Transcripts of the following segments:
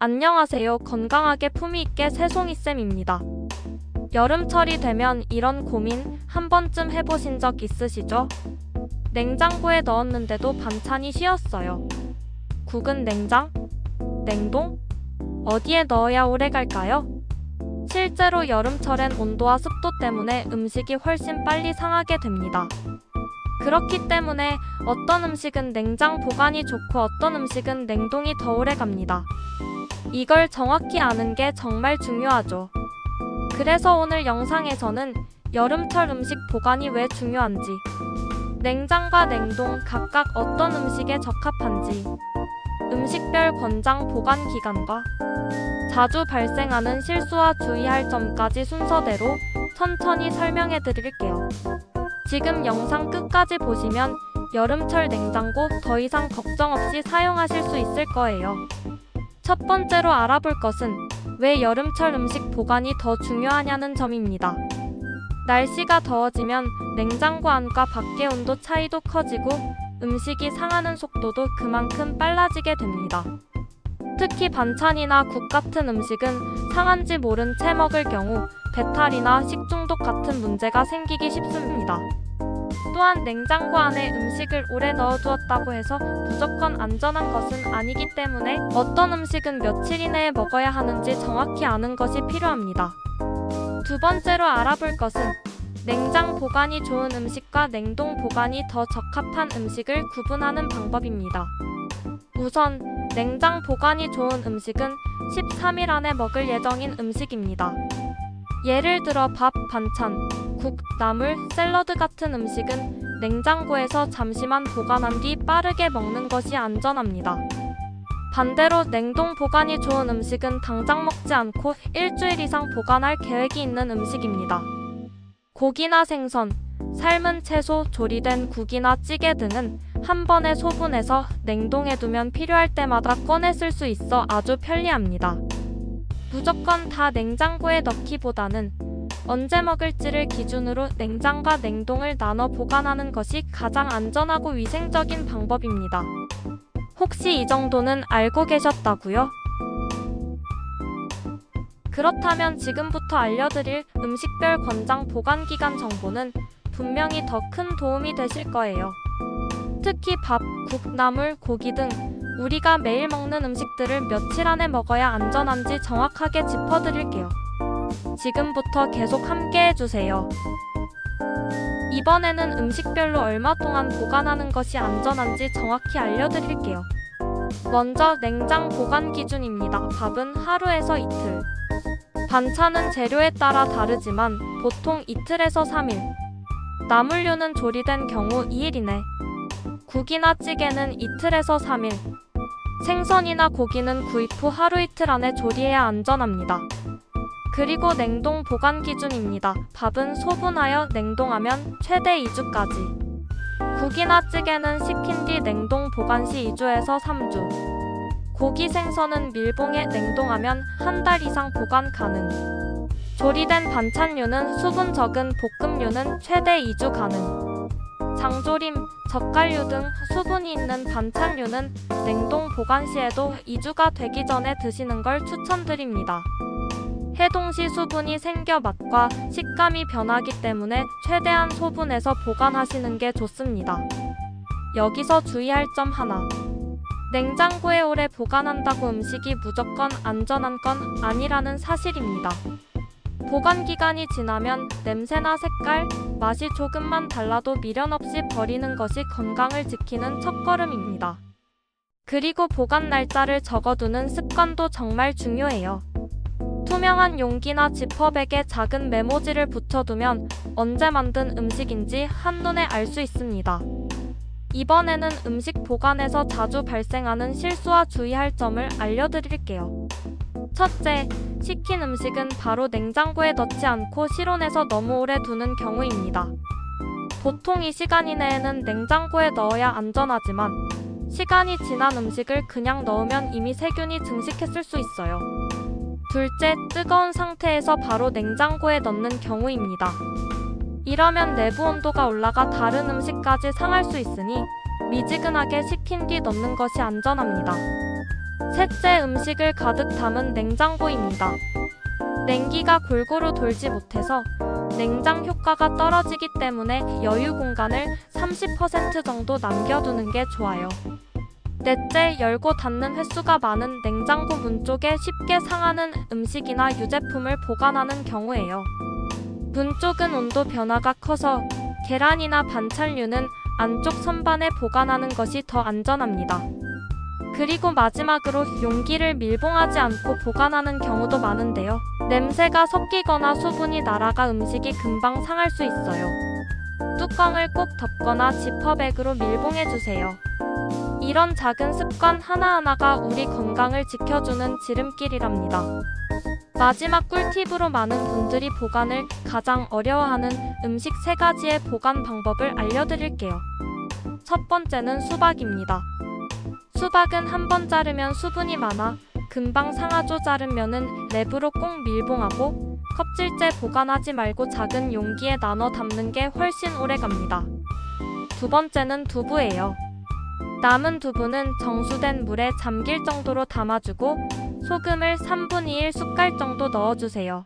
안녕하세요. 건강하게 품위있게 새송이쌤입니다. 여름철이 되면 이런 고민 한 번쯤 해보신 적 있으시죠? 냉장고에 넣었는데도 반찬이 쉬었어요. 국은 냉장? 냉동? 어디에 넣어야 오래 갈까요? 실제로 여름철엔 온도와 습도 때문에 음식이 훨씬 빨리 상하게 됩니다. 그렇기 때문에 어떤 음식은 냉장 보관이 좋고 어떤 음식은 냉동이 더 오래 갑니다. 이걸 정확히 아는 게 정말 중요하죠. 그래서 오늘 영상에서는 여름철 음식 보관이 왜 중요한지, 냉장과 냉동 각각 어떤 음식에 적합한지, 음식별 권장 보관 기간과 자주 발생하는 실수와 주의할 점까지 순서대로 천천히 설명해 드릴게요. 지금 영상 끝까지 보시면 여름철 냉장고 더 이상 걱정 없이 사용하실 수 있을 거예요. 첫 번째로 알아볼 것은 왜 여름철 음식 보관이 더 중요하냐는 점입니다. 날씨가 더워지면 냉장고 안과 밖의 온도 차이도 커지고 음식이 상하는 속도도 그만큼 빨라지게 됩니다. 특히 반찬이나 국 같은 음식은 상한지 모른 채 먹을 경우 배탈이나 식중독 같은 문제가 생기기 쉽습니다. 또한 냉장고 안에 음식을 오래 넣어두었다고 해서 무조건 안전한 것은 아니기 때문에 어떤 음식은 며칠 이내에 먹어야 하는지 정확히 아는 것이 필요합니다. 두 번째로 알아볼 것은 냉장 보관이 좋은 음식과 냉동 보관이 더 적합한 음식을 구분하는 방법입니다. 우선 냉장 보관이 좋은 음식은 13일 안에 먹을 예정인 음식입니다. 예를 들어 밥, 반찬, 국, 나물, 샐러드 같은 음식은 냉장고에서 잠시만 보관한 뒤 빠르게 먹는 것이 안전합니다. 반대로 냉동 보관이 좋은 음식은 당장 먹지 않고 일주일 이상 보관할 계획이 있는 음식입니다. 고기나 생선, 삶은 채소, 조리된 국이나 찌개 등은 한 번에 소분해서 냉동해두면 필요할 때마다 꺼내 쓸 수 있어 아주 편리합니다. 무조건 다 냉장고에 넣기보다는 언제 먹을지를 기준으로 냉장과 냉동을 나눠 보관하는 것이 가장 안전하고 위생적인 방법입니다. 혹시 이 정도는 알고 계셨다고요? 그렇다면 지금부터 알려드릴 음식별 권장 보관기간 정보는 분명히 더 큰 도움이 되실 거예요. 특히 밥, 국, 나물, 고기 등 우리가 매일 먹는 음식들을 며칠 안에 먹어야 안전한지 정확하게 짚어드릴게요. 지금부터 계속 함께 해주세요. 이번에는 음식별로 얼마 동안 보관하는 것이 안전한지 정확히 알려드릴게요. 먼저 냉장 보관 기준입니다. 밥은 하루에서 이틀. 반찬은 재료에 따라 다르지만 보통 이틀에서 3일. 나물류는 조리된 경우 2일 이내. 국이나 찌개는 이틀에서 3일. 생선이나 고기는 구입 후 하루 이틀 안에 조리해야 안전합니다. 그리고 냉동 보관 기준입니다. 밥은 소분하여 냉동하면 최대 2주까지. 국이나 찌개는 식힌 뒤 냉동 보관 시 2주에서 3주. 고기, 생선은 밀봉해 냉동하면 한 달 이상 보관 가능. 조리된 반찬류는 수분 적은 볶음류는 최대 2주 가능. 장조림, 젓갈류 등 수분이 있는 반찬류는 냉동 보관 시에도 2주가 되기 전에 드시는 걸 추천드립니다. 해동 시 수분이 생겨 맛과 식감이 변하기 때문에 최대한 소분해서 보관하시는 게 좋습니다. 여기서 주의할 점 하나. 냉장고에 오래 보관한다고 음식이 무조건 안전한 건 아니라는 사실입니다. 보관 기간이 지나면 냄새나 색깔, 맛이 조금만 달라도 미련 없이 버리는 것이 건강을 지키는 첫걸음입니다. 그리고 보관 날짜를 적어두는 습관도 정말 중요해요. 투명한 용기나 지퍼백에 작은 메모지를 붙여두면 언제 만든 음식인지 한눈에 알 수 있습니다. 이번에는 음식 보관에서 자주 발생하는 실수와 주의할 점을 알려드릴게요. 첫째, 식힌 음식은 바로 냉장고에 넣지 않고 실온에서 너무 오래 두는 경우입니다. 보통 이 시간 이내에는 냉장고에 넣어야 안전하지만 시간이 지난 음식을 그냥 넣으면 이미 세균이 증식했을 수 있어요. 둘째, 뜨거운 상태에서 바로 냉장고에 넣는 경우입니다. 이러면 내부 온도가 올라가 다른 음식까지 상할 수 있으니 미지근하게 식힌 뒤 넣는 것이 안전합니다. 셋째, 음식을 가득 담은 냉장고입니다. 냉기가 골고루 돌지 못해서 냉장 효과가 떨어지기 때문에 여유 공간을 30% 정도 남겨두는 게 좋아요. 넷째, 열고 닫는 횟수가 많은 냉장고 문 쪽에 쉽게 상하는 음식이나 유제품을 보관하는 경우예요. 문 쪽은 온도 변화가 커서 계란이나 반찬류는 안쪽 선반에 보관하는 것이 더 안전합니다. 그리고 마지막으로 용기를 밀봉하지 않고 보관하는 경우도 많은데요. 냄새가 섞이거나 수분이 날아가 음식이 금방 상할 수 있어요. 뚜껑을 꼭 덮거나 지퍼백으로 밀봉해주세요. 이런 작은 습관 하나하나가 우리 건강을 지켜주는 지름길이랍니다. 마지막 꿀팁으로 많은 분들이 보관을 가장 어려워하는 음식 3가지의 보관 방법을 알려드릴게요. 첫 번째는 수박입니다. 수박은 한 번 자르면 수분이 많아 금방 상하죠. 자른 면은 랩으로 꼭 밀봉하고 껍질째 보관하지 말고 작은 용기에 나눠 담는 게 훨씬 오래 갑니다. 두 번째는 두부예요. 남은 두부는 정수된 물에 잠길 정도로 담아주고 소금을 3분의 1 숟갈 정도 넣어주세요.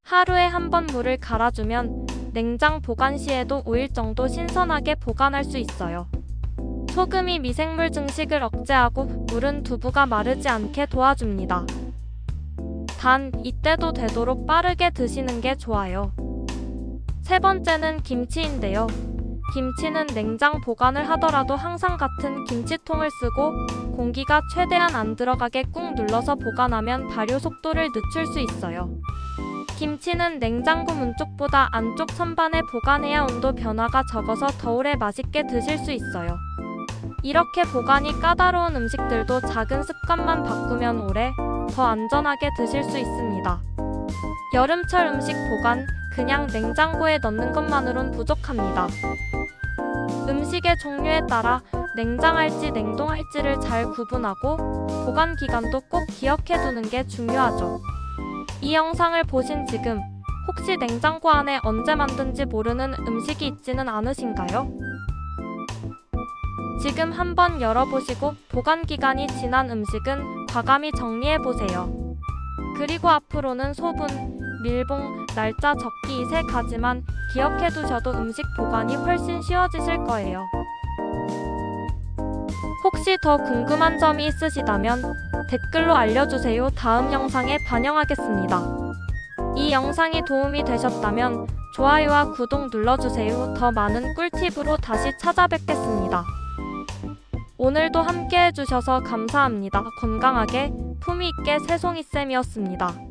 하루에 한 번 물을 갈아주면 냉장 보관 시에도 5일 정도 신선하게 보관할 수 있어요. 소금이 미생물 증식을 억제하고 물은 두부가 마르지 않게 도와줍니다. 단, 이때도 되도록 빠르게 드시는 게 좋아요. 세 번째는 김치인데요. 김치는 냉장 보관을 하더라도 항상 같은 김치통을 쓰고 공기가 최대한 안 들어가게 꾹 눌러서 보관하면 발효 속도를 늦출 수 있어요. 김치는 냉장고 문 쪽보다 안쪽 선반에 보관해야 온도 변화가 적어서 더 오래 맛있게 드실 수 있어요. 이렇게 보관이 까다로운 음식들도 작은 습관만 바꾸면 오래, 더 안전하게 드실 수 있습니다. 여름철 음식 보관, 그냥 냉장고에 넣는 것만으론 부족합니다. 음식의 종류에 따라 냉장할지 냉동할지를 잘 구분하고 보관 기간도 꼭 기억해 두는 게 중요하죠. 이 영상을 보신 지금 혹시 냉장고 안에 언제 만든지 모르는 음식이 있지는 않으신가요? 지금 한번 열어보시고 보관 기간이 지난 음식은 과감히 정리해보세요. 그리고 앞으로는 소분, 밀봉, 날짜 적기 이 3가지만 기억해두셔도 음식 보관이 훨씬 쉬워지실 거예요. 혹시 더 궁금한 점이 있으시다면 댓글로 알려주세요. 다음 영상에 반영하겠습니다. 이 영상이 도움이 되셨다면 좋아요와 구독 눌러주세요. 더 많은 꿀팁으로 다시 찾아뵙겠습니다. 오늘도 함께 해주셔서 감사합니다. 건강하게, 품위있게 새송이쌤이었습니다.